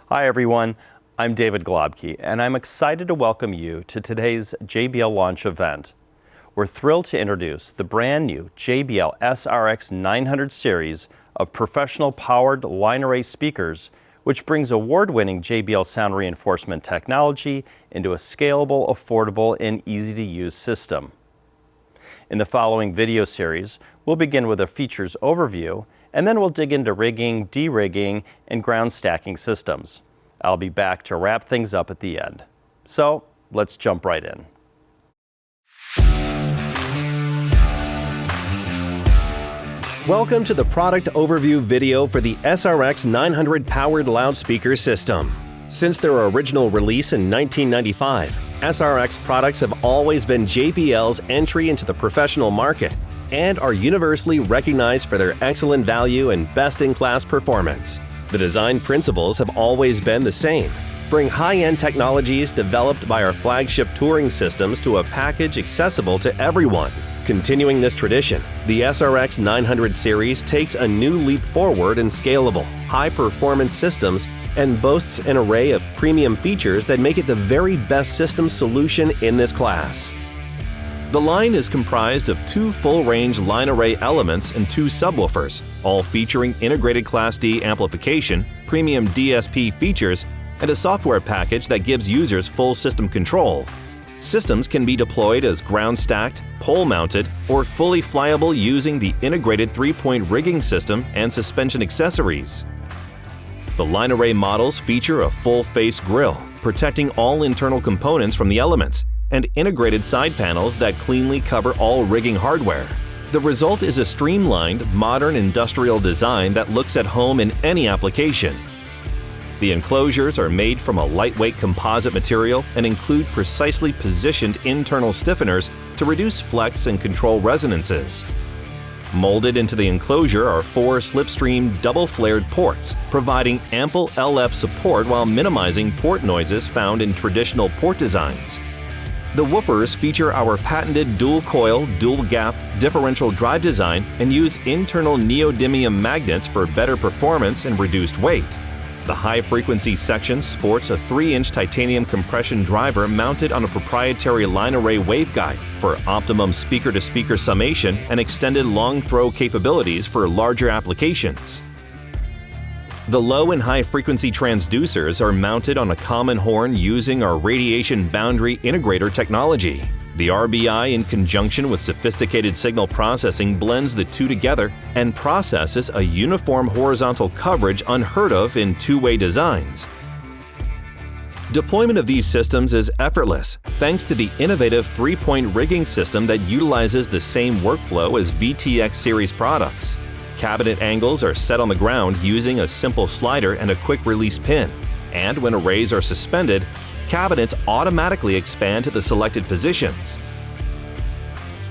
Hi everyone, I'm David Globke, and I'm excited to welcome you to today's JBL launch event. We're thrilled to introduce the brand new JBL SRX900 series of professional powered line array speakers, which brings award-winning JBL sound reinforcement technology into a scalable, affordable, and easy-to-use system. In the following video series, we'll begin with a features overview, and then we'll dig into rigging, de-rigging, and ground stacking systems. I'll be back to wrap things up at the end. So let's jump right in. Welcome to the product overview video for the SRX900 powered loudspeaker system. Since their original release in 1995, SRX products have always been JBL's entry into the professional market and are universally recognized for their excellent value and best-in-class performance. The design principles have always been the same. Bring high-end technologies developed by our flagship touring systems to a package accessible to everyone. Continuing this tradition, the SRX900 series takes a new leap forward in scalable, high-performance systems and boasts an array of premium features that make it the very best system solution in this class. The line is comprised of two full-range line array elements and two subwoofers, all featuring integrated Class D amplification, premium DSP features, and a software package that gives users full system control. Systems can be deployed as ground-stacked, pole-mounted, or fully flyable using the integrated 3-point rigging system and suspension accessories. The line array models feature a full-face grille, protecting all internal components from the elements, and integrated side panels that cleanly cover all rigging hardware. The result is a streamlined, modern industrial design that looks at home in any application. The enclosures are made from a lightweight composite material and include precisely positioned internal stiffeners to reduce flex and control resonances. Molded into the enclosure are 4 slipstream double-flared ports, providing ample LF support while minimizing port noises found in traditional port designs. The woofers feature our patented dual-coil, dual-gap differential drive design and use internal neodymium magnets for better performance and reduced weight. The high-frequency section sports a 3-inch titanium compression driver mounted on a proprietary line array waveguide for optimum speaker-to-speaker summation and extended long-throw capabilities for larger applications. The low and high-frequency transducers are mounted on a common horn using our radiation boundary integrator technology. The RBI, in conjunction with sophisticated signal processing, blends the two together and processes a uniform horizontal coverage unheard of in two-way designs. Deployment of these systems is effortless thanks to the innovative 3-point rigging system that utilizes the same workflow as VTX series products. Cabinet angles are set on the ground using a simple slider and a quick-release pin, and when arrays are suspended, cabinets automatically expand to the selected positions.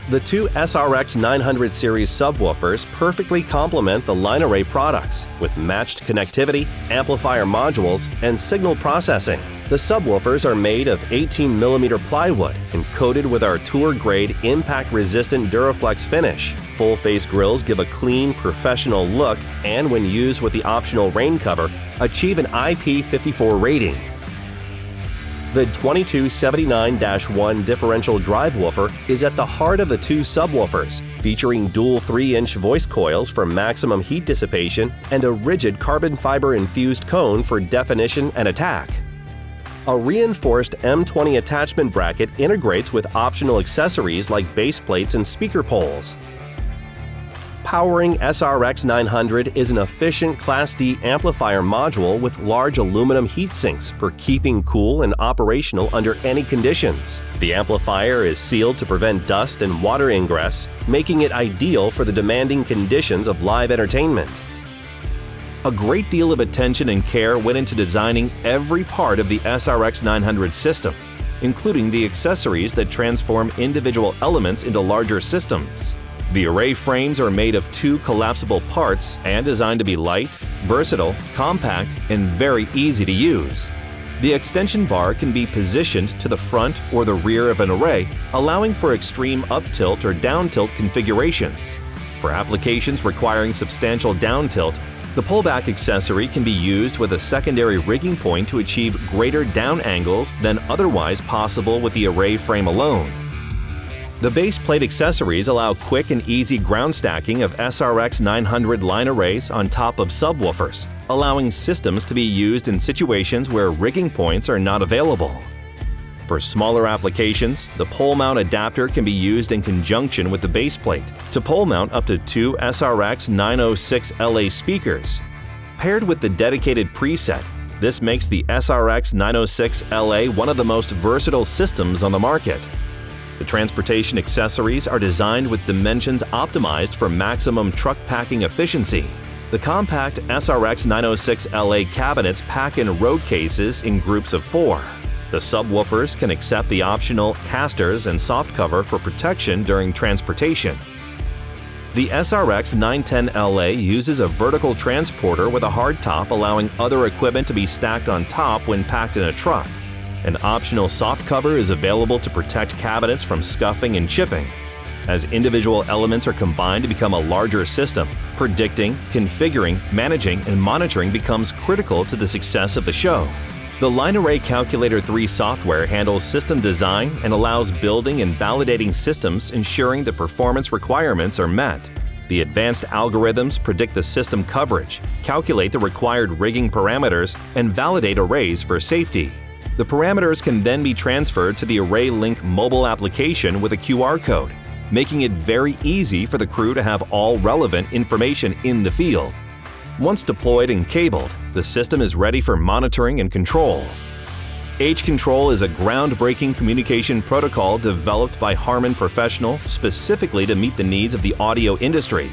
The two SRX900 series subwoofers perfectly complement the line array products with matched connectivity, amplifier modules, and signal processing. The subwoofers are made of 18mm plywood and coated with our tour-grade impact-resistant Duraflex finish. Full-face grills give a clean, professional look and, when used with the optional rain cover, achieve an IP54 rating. The 2279-1 differential drive woofer is at the heart of the two subwoofers, featuring dual 3-inch voice coils for maximum heat dissipation and a rigid carbon fiber-infused cone for definition and attack. A reinforced M20 attachment bracket integrates with optional accessories like base plates and speaker poles. Powering SRX900 is an efficient Class D amplifier module with large aluminum heat sinks for keeping cool and operational under any conditions. The amplifier is sealed to prevent dust and water ingress, making it ideal for the demanding conditions of live entertainment. A great deal of attention and care went into designing every part of the SRX900 system, including the accessories that transform individual elements into larger systems. The array frames are made of 2 collapsible parts and designed to be light, versatile, compact, and very easy to use. The extension bar can be positioned to the front or the rear of an array, allowing for extreme up-tilt or down-tilt configurations. For applications requiring substantial down-tilt, The pullback accessory can be used with a secondary rigging point to achieve greater down angles than otherwise possible with the array frame alone. The base plate accessories allow quick and easy ground stacking of SRX900 line arrays on top of subwoofers, allowing systems to be used in situations where rigging points are not available. For smaller applications, the pole mount adapter can be used in conjunction with the base plate to pole mount up to 2 SRX906LA speakers. Paired with the dedicated preset, this makes the SRX906LA one of the most versatile systems on the market. The transportation accessories are designed with dimensions optimized for maximum truck packing efficiency. The compact SRX906LA cabinets pack in road cases in groups of 4. The subwoofers can accept the optional casters and softcover for protection during transportation. The SRX910LA uses a vertical transporter with a hardtop, allowing other equipment to be stacked on top when packed in a truck. An optional softcover is available to protect cabinets from scuffing and chipping. As individual elements are combined to become a larger system, predicting, configuring, managing, and monitoring becomes critical to the success of the show. The Line Array Calculator 3 software handles system design and allows building and validating systems, ensuring the performance requirements are met. The advanced algorithms predict the system coverage, calculate the required rigging parameters, and validate arrays for safety. The parameters can then be transferred to the Array Link mobile application with a QR code, making it very easy for the crew to have all relevant information in the field. Once deployed and cabled, the system is ready for monitoring and control. H-Control is a groundbreaking communication protocol developed by Harman Professional specifically to meet the needs of the audio industry.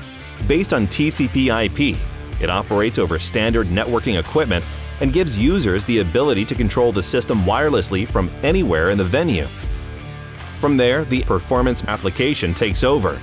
Based on TCP/IP, it operates over standard networking equipment and gives users the ability to control the system wirelessly from anywhere in the venue. From there, the performance application takes over.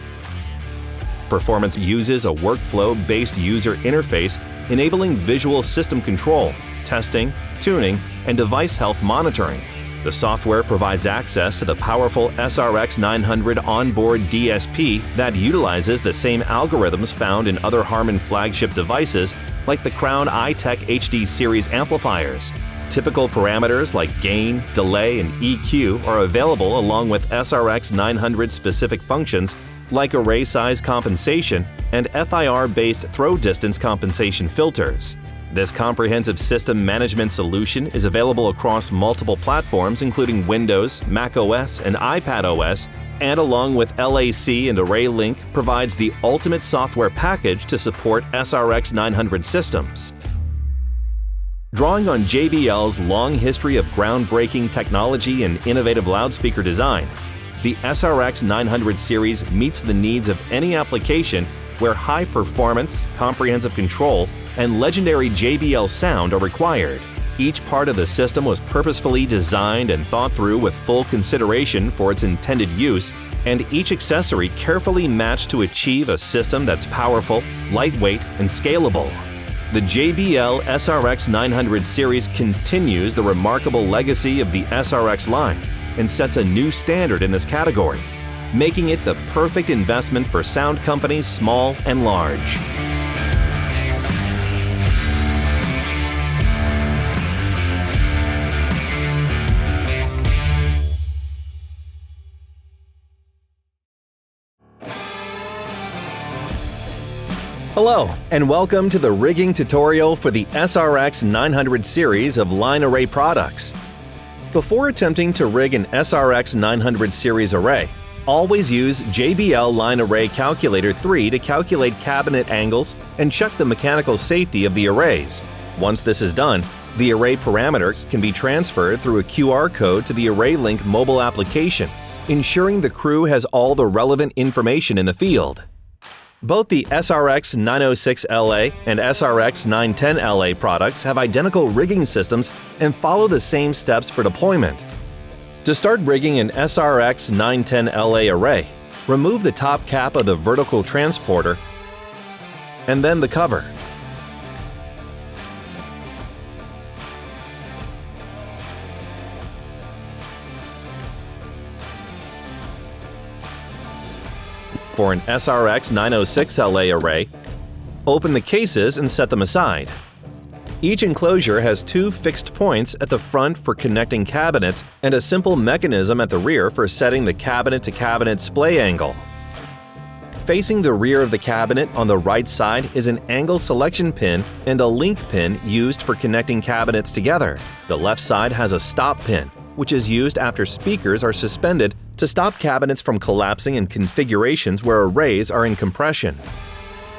Performance uses a workflow-based user interface, enabling visual system control, testing, tuning, and device health monitoring. The software provides access to the powerful SRX900 onboard DSP that utilizes the same algorithms found in other Harman flagship devices like the Crown iTech HD series amplifiers. Typical parameters like gain, delay, and EQ are available along with SRX900 specific functions like array size compensation and FIR-based throw distance compensation filters. This comprehensive system management solution is available across multiple platforms including Windows, macOS, and iPadOS, and along with LAC and ArrayLink provides the ultimate software package to support SRX900 systems. Drawing on JBL's long history of groundbreaking technology and innovative loudspeaker design, the SRX900 series meets the needs of any application where high performance, comprehensive control, and legendary JBL sound are required. Each part of the system was purposefully designed and thought through with full consideration for its intended use, and each accessory carefully matched to achieve a system that's powerful, lightweight, and scalable. The JBL SRX900 series continues the remarkable legacy of the SRX line and sets a new standard in this category, making it the perfect investment for sound companies small and large. Hello, and welcome to the rigging tutorial for the SRX900 series of line array products. Before attempting to rig an SRX900 series array, always use JBL Line Array Calculator 3 to calculate cabinet angles and check the mechanical safety of the arrays. Once this is done, the array parameters can be transferred through a QR code to the ArrayLink mobile application, ensuring the crew has all the relevant information in the field. Both the SRX906LA and SRX910LA products have identical rigging systems and follow the same steps for deployment. To start rigging an SRX910LA array, remove the top cap of the vertical transporter and then the cover. For an SRX906LA array, Open the cases and set them aside. Each enclosure has 2 fixed points at the front for connecting cabinets and a simple mechanism at the rear for setting the cabinet-to-cabinet splay angle. Facing the rear of the cabinet on the right side is an angle selection pin and a link pin used for connecting cabinets together. The left side has a stop pin, which is used after speakers are suspended to stop cabinets from collapsing in configurations where arrays are in compression.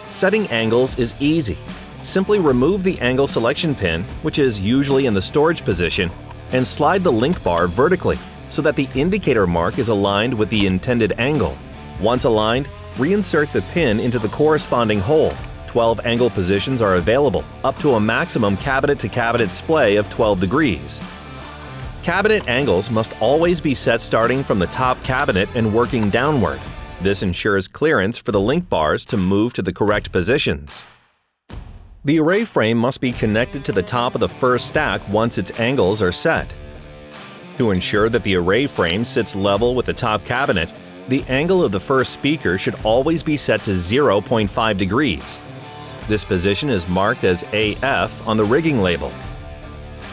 Setting angles is easy. Simply remove the angle selection pin, which is usually in the storage position, and slide the link bar vertically so that the indicator mark is aligned with the intended angle. Once aligned, reinsert the pin into the corresponding hole. 12 angle positions are available, up to a maximum cabinet-to-cabinet splay of 12 degrees. Cabinet angles must always be set starting from the top cabinet and working downward. This ensures clearance for the link bars to move to the correct positions. The array frame must be connected to the top of the first stack once its angles are set. To ensure that the array frame sits level with the top cabinet, the angle of the first speaker should always be set to 0.5 degrees. This position is marked as AF on the rigging label.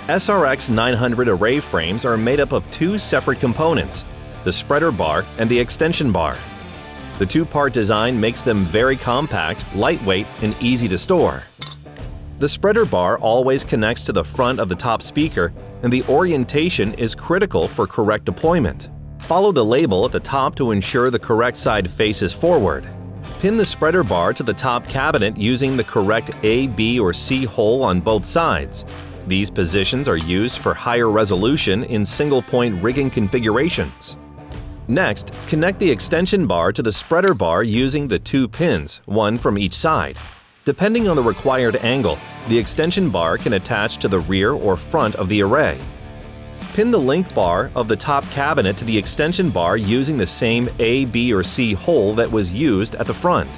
SRX900 array frames are made up of 2 separate components, the spreader bar and the extension bar. The 2-part design makes them very compact, lightweight, and easy to store. The spreader bar always connects to the front of the top speaker, and the orientation is critical for correct deployment. Follow the label at the top to ensure the correct side faces forward. Pin the spreader bar to the top cabinet using the correct A, B, or C hole on both sides. These positions are used for higher resolution in single-point rigging configurations. Next, connect the extension bar to the spreader bar using the 2 pins, one from each side. Depending on the required angle, the extension bar can attach to the rear or front of the array. Pin the link bar of the top cabinet to the extension bar using the same A, B, or C hole that was used at the front.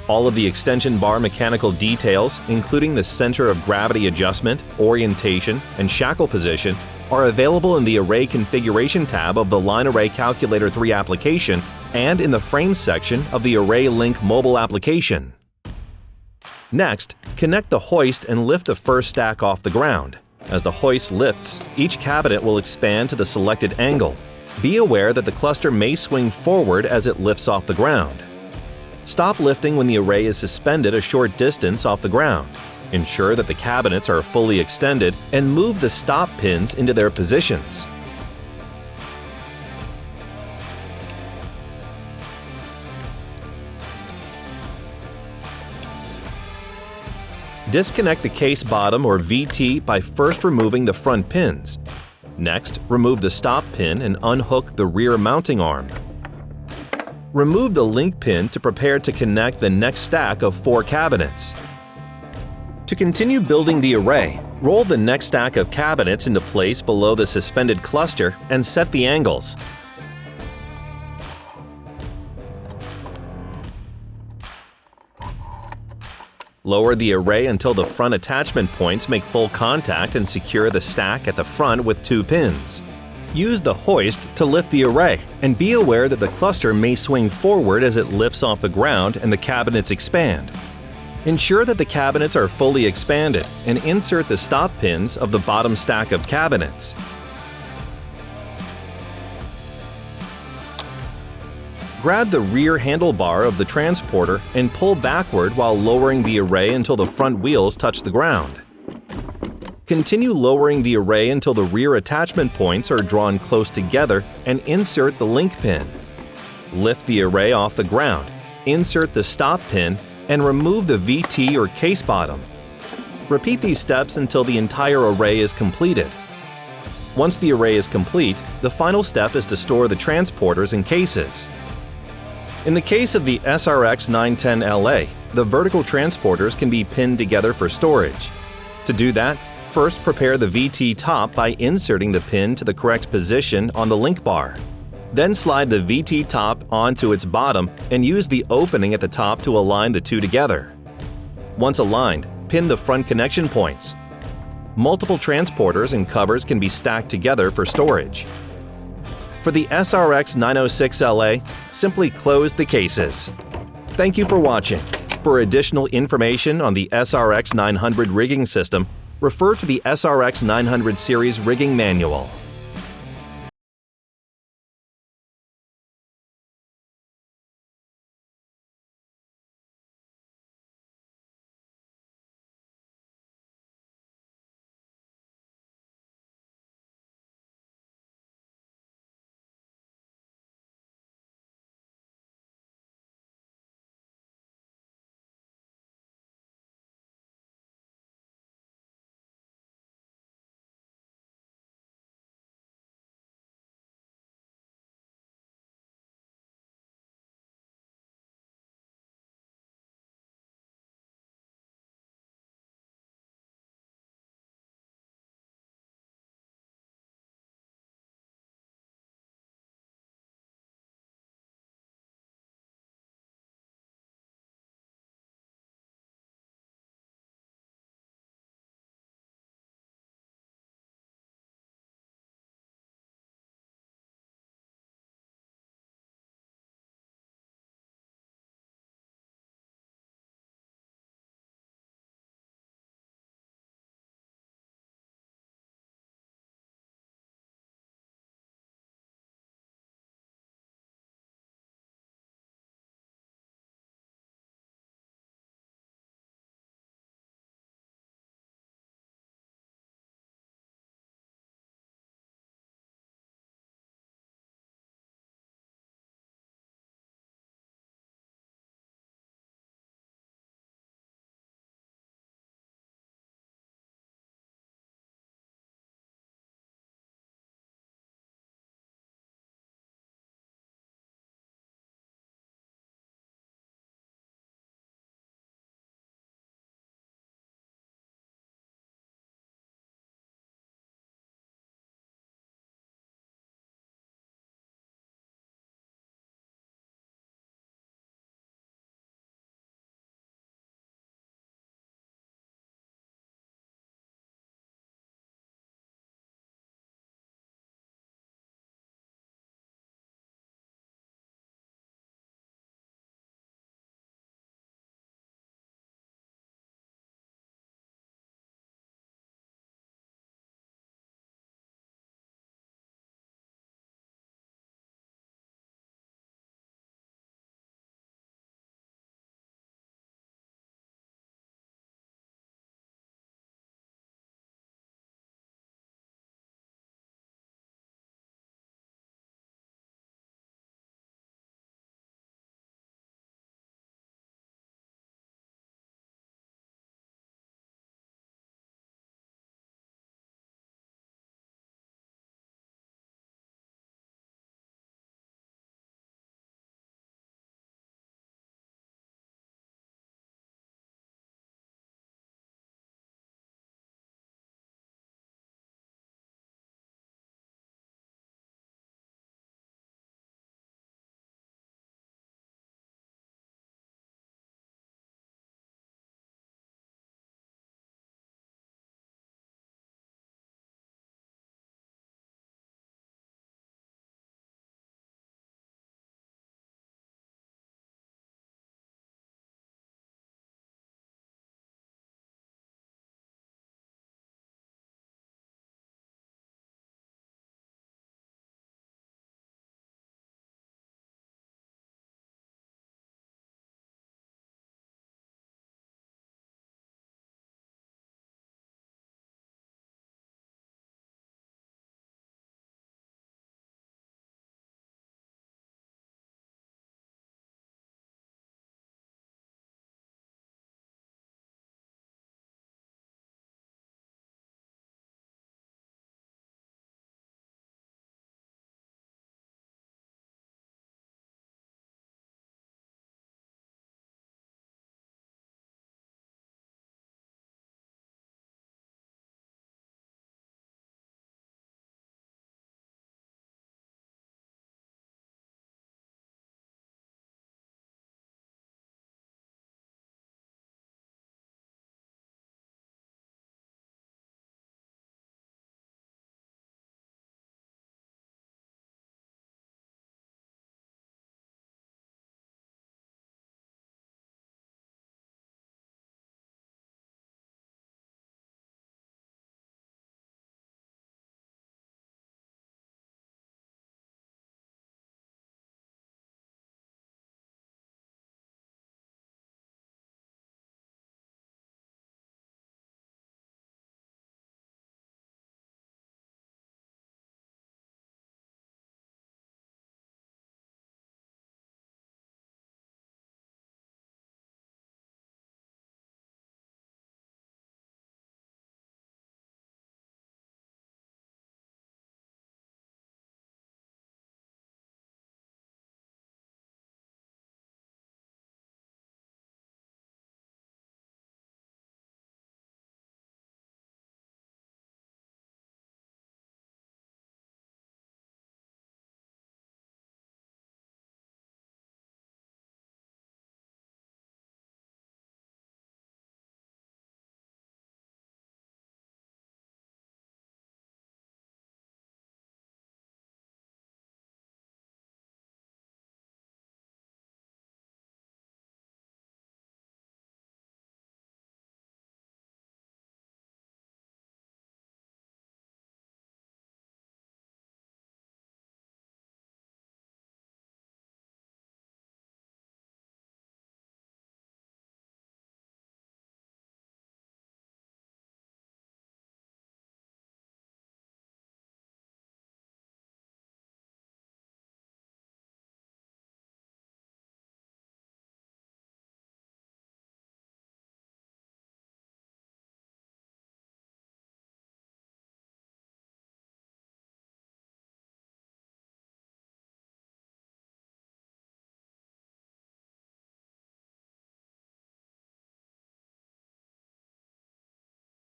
All of the extension bar mechanical details, including the center of gravity adjustment, orientation, and shackle position, are available in the Array Configuration tab of the Line Array Calculator 3 application and in the Frames section of the Array Link mobile application. Next, connect the hoist and lift the first stack off the ground. As the hoist lifts, each cabinet will expand to the selected angle. Be aware that the cluster may swing forward as it lifts off the ground. Stop lifting when the array is suspended a short distance off the ground. Ensure that the cabinets are fully extended and move the stop pins into their positions. Disconnect the case bottom or VT by first removing the front pins. Next, remove the stop pin and unhook the rear mounting arm. Remove the link pin to prepare to connect the next stack of 4 cabinets. To continue building the array, roll the next stack of cabinets into place below the suspended cluster and set the angles. Lower the array until the front attachment points make full contact and secure the stack at the front with 2 pins. Use the hoist to lift the array, and be aware that the cluster may swing forward as it lifts off the ground and the cabinets expand. Ensure that the cabinets are fully expanded and insert the stop pins of the bottom stack of cabinets. Grab the rear handlebar of the transporter and pull backward while lowering the array until the front wheels touch the ground. Continue lowering the array until the rear attachment points are drawn close together and insert the link pin. Lift the array off the ground, insert the stop pin, and remove the VT or case bottom. Repeat these steps until the entire array is completed. Once the array is complete, the final step is to store the transporters and cases. In the case of the SRX910LA, the vertical transporters can be pinned together for storage. To do that, first prepare the VT top by inserting the pin to the correct position on the link bar. Then slide the VT top onto its bottom and use the opening at the top to align the two together. Once aligned, pin the front connection points. Multiple transporters and covers can be stacked together for storage. For the SRX906LA, simply close the cases. Thank you for watching. For additional information on the SRX900 rigging system, refer to the SRX900 series rigging manual.